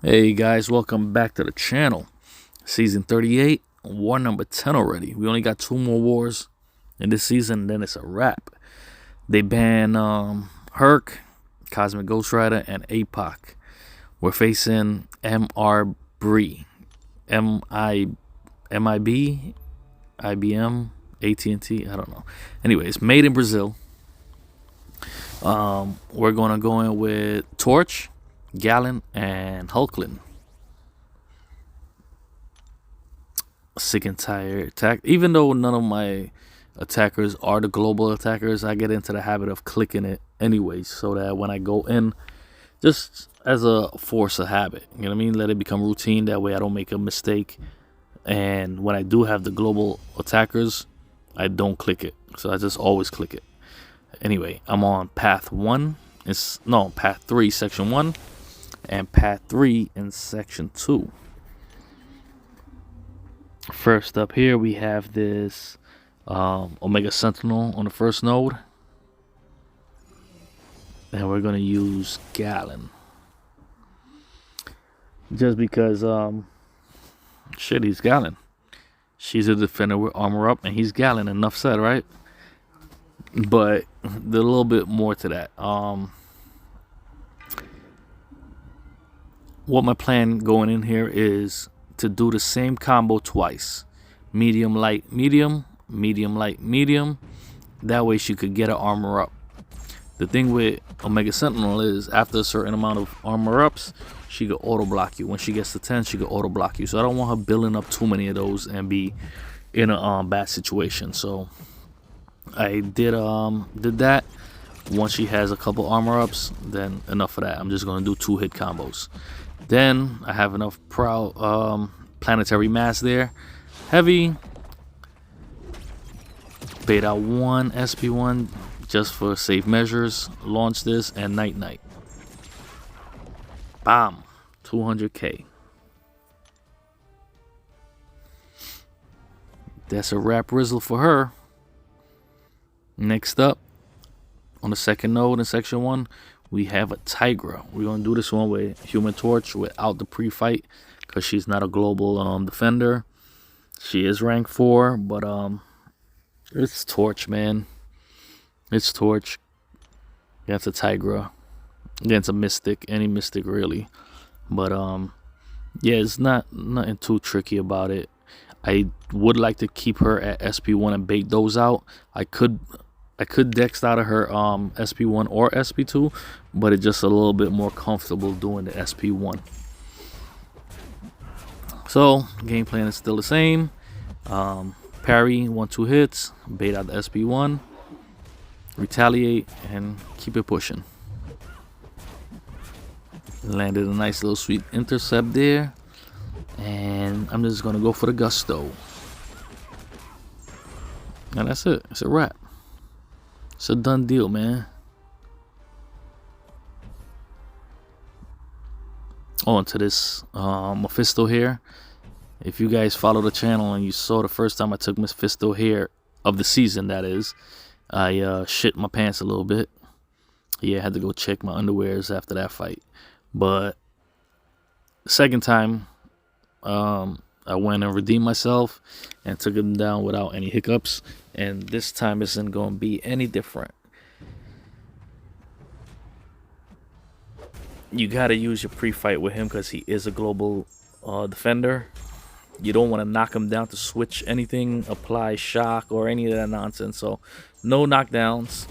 Hey guys, welcome back to the channel. Season 38, war number 10 already. We only got 2 more wars in this season, then it's a wrap. They ban Herc, Cosmic Ghost Rider, and APOC. We're facing MR Bree, MIB, IBM, AT&T, I don't know. Anyways, made in Brazil. We're gonna go in with Torch, Gallon, and Hulkling. Sick and tired attack. Even though none of my attackers are the global attackers, I get into the habit of clicking it anyways, so that when I go in, just as a force of habit, you know what I mean? Let it become routine. That way I don't make a mistake. And when I do have the global attackers, I don't click it. So I just always click it. Anyway, I'm on path 1. Path 3, section 1, and path 3 in section 2. First up here, we have this Omega Sentinel on the first node. And we're going to use Gallon. Just because, he's Gallon. She's a defender with armor up, and he's Gallon. Enough said, right? But there's a little bit more to that. What my plan going in here is to do the same combo twice. Medium, light, medium. Medium, light, medium. That way she could get her armor up. The thing with Omega Sentinel is after a certain amount of armor ups, she could auto block you. When she gets to 10, she could auto block you. So I don't want her building up too many of those and be in a bad situation. So I did that. Once she has a couple armor ups, then enough of that. I'm just gonna do 2-hit combos. Then I have enough planetary mass there. Heavy. Beta 1, SP1, just for safe measures. Launch this and night. Bam. 200k. That's a wrap rizzle for her. Next up, on the second node in section 1, we have a Tigra. We're going to do this one with Human Torch without the pre-fight, because she's not a global defender. She is rank 4, but it's Torch, man. It's Torch. That's a Tigra. Against a Mystic, any Mystic really. But yeah, it's nothing too tricky about it. I would like to keep her at SP1 and bait those out. I could dex out of her SP1 or SP2, but it's just a little bit more comfortable doing the SP1. So game plan is still the same. Parry 1-2 hits, bait out the SP1, retaliate, and keep it pushing. Landed a nice little sweet intercept there, and I'm just gonna go for the gusto. And that's it. It's a wrap. It's a done deal, man. On to this Mephisto here. If you guys follow the channel and you saw the first time I took Mephisto here of the season, that is, I shit my pants a little bit. Yeah, I had to go check my underwears after that fight. But the second time, I went and redeemed myself and took him down without any hiccups. And this time isn't going to be any different. You got to use your pre-fight with him because he is a global defender. You don't want to knock him down to switch anything, apply shock, or any of that nonsense. So no knockdowns.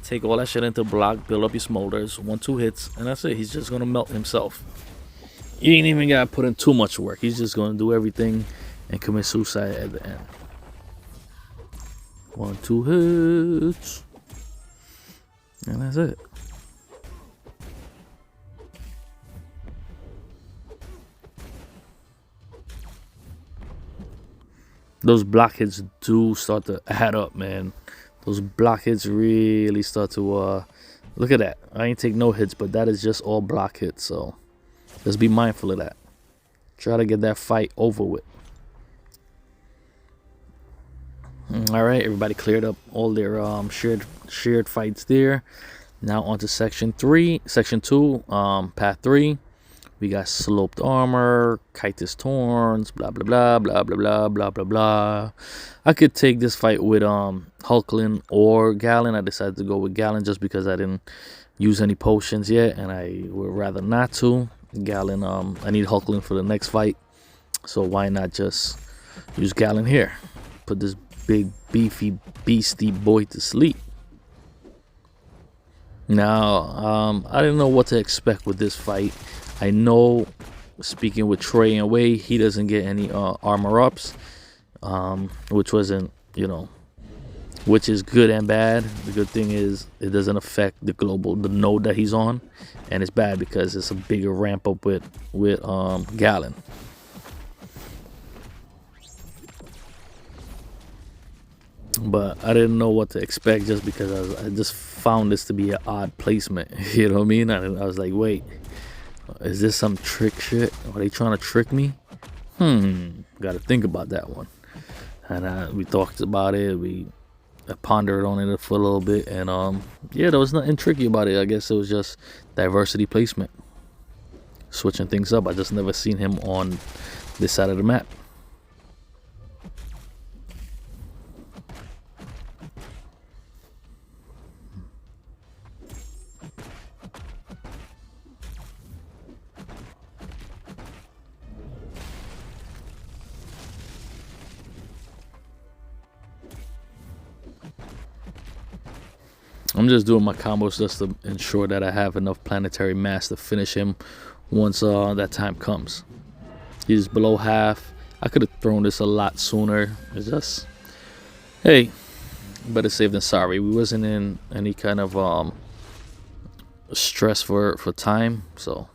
Take all that shit into block, build up your smolders, 1-2 hits, and that's it. He's just going to melt himself. You ain't even got to put in too much work. He's just going to do everything and commit suicide at the end. 1-2 hits. And that's it. Those block hits do start to add up, man. Those block hits really start to look at that. I ain't take no hits, but that is just all block hits, so just be mindful of that. Try to get that fight over with. All right, everybody cleared up all their shared fights there. Now on to section 2, path 3. We got sloped armor, chitis torns, blah blah blah blah blah blah blah blah blah. I could take this fight with Hulkling or Gallon. I decided to go with Gallon just because I didn't use any potions yet, and I would rather not to. Gallon, I need Hulkling for the next fight, so why not just use Gallon here? Put this big beefy beastie boy to sleep. Now, I didn't know what to expect with this fight. I know, speaking with Trey and Wei, he doesn't get any armor ups, which wasn't, which is good and bad. The good thing is it doesn't affect the node that he's on, and it's bad because it's a bigger ramp up with Gallon. But I didn't know what to expect just because I just found this to be an odd placement. You know what I mean? I was like, wait, is this some trick shit? Are they trying to trick me? Got to think about that one. And we talked about it. I pondered on it for a little bit, and yeah, there was nothing tricky about it. I guess it was just diversity placement, switching things up. I just never seen him on this side of the map. I'm just doing my combos just to ensure that I have enough planetary mass to finish him once that time comes. He's below half. I could have thrown this a lot sooner. It's just, hey, better safe than sorry. We wasn't in any kind of stress for time, so.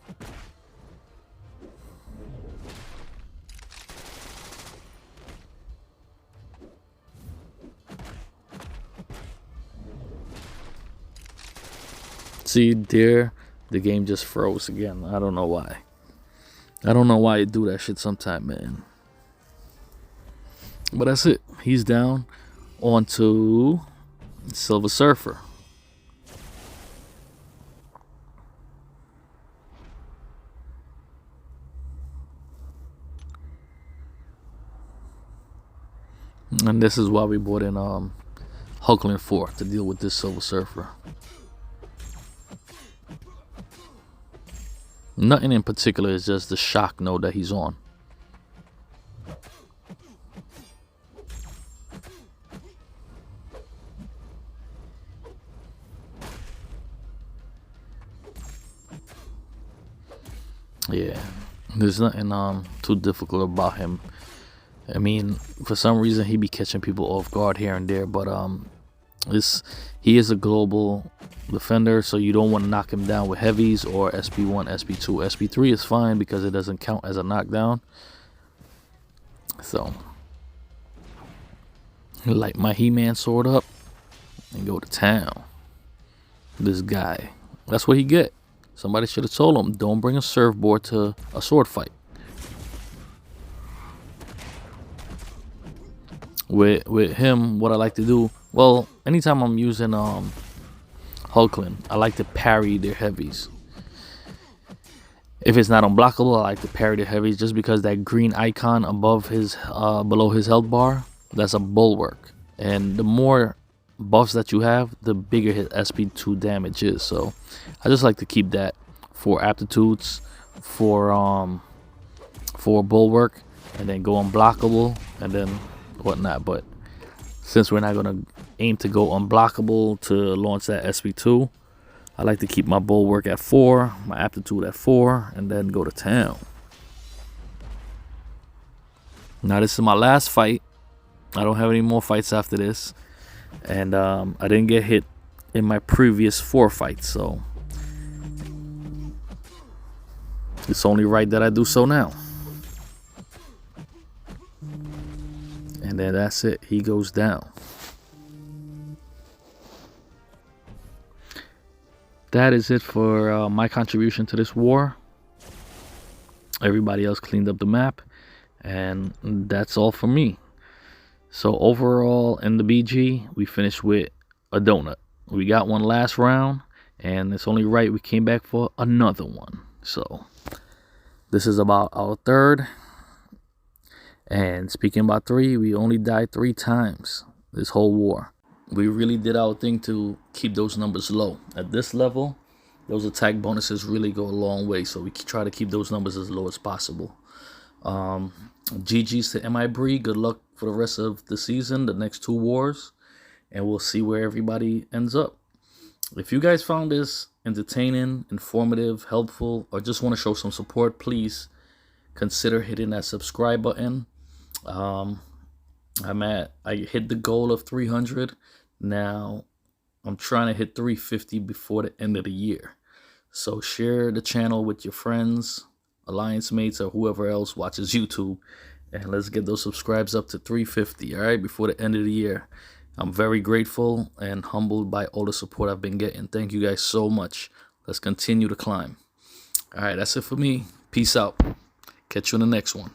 See, there, the game just froze again. I don't know why. I don't know why you do that shit sometime, man. But that's it. He's down. On to Silver Surfer. And this is why we brought in Hulkling 4 to deal with this Silver Surfer. Nothing in particular, it's just the shock node that he's on. Yeah, there's nothing too difficult about him. I mean, for some reason he be catching people off guard here and there, but he is a global defender, so you don't want to knock him down with heavies or SP1, SP2. SP3 is fine because it doesn't count as a knockdown. So, light my He-Man sword up and go to town. This guy, that's what he get. Somebody should have told him, don't bring a surfboard to a sword fight. With him, what I like to do, well, anytime I'm using Hulkling, I like to parry their heavies. If it's not unblockable, I like to parry their heavies just because that green icon above his below his health bar, that's a bulwark. And the more buffs that you have, the bigger his SP2 damage is. So I just like to keep that for aptitudes, for bulwark, and then go unblockable and then whatnot. But since we're not gonna aim to go unblockable to launch that SP2, I like to keep my bulwark at 4, my aptitude at 4, and then go to town. Now this is my last fight. I don't have any more fights after this, and I didn't get hit in my previous 4 fights, so it's only right that I do so now. And then that's it. He goes down. That is it for my contribution to this war. Everybody else cleaned up the map, and that's all for me. So overall in the BG, we finished with a donut. We got one last round, and it's only right we came back for another one. So This is about our third. And speaking about 3, we only died 3 times this whole war. We really did our thing to keep those numbers low. At this level, those attack bonuses really go a long way. So we try to keep those numbers as low as possible. GG's to MI Bree. Good luck for the rest of the season, the next 2 wars. And we'll see where everybody ends up. If you guys found this entertaining, informative, helpful, or just want to show some support, please consider hitting that subscribe button. I hit the goal of 300. Now I'm trying to hit 350 before the end of the year. So share the channel with your friends, alliance mates, or whoever else watches YouTube, and let's get those subscribes up to 350, all right, before the end of the year. I'm very grateful and humbled by all the support I've been getting. Thank you guys so much. Let's continue to climb. All right, that's it for me. Peace out. Catch you in the next one.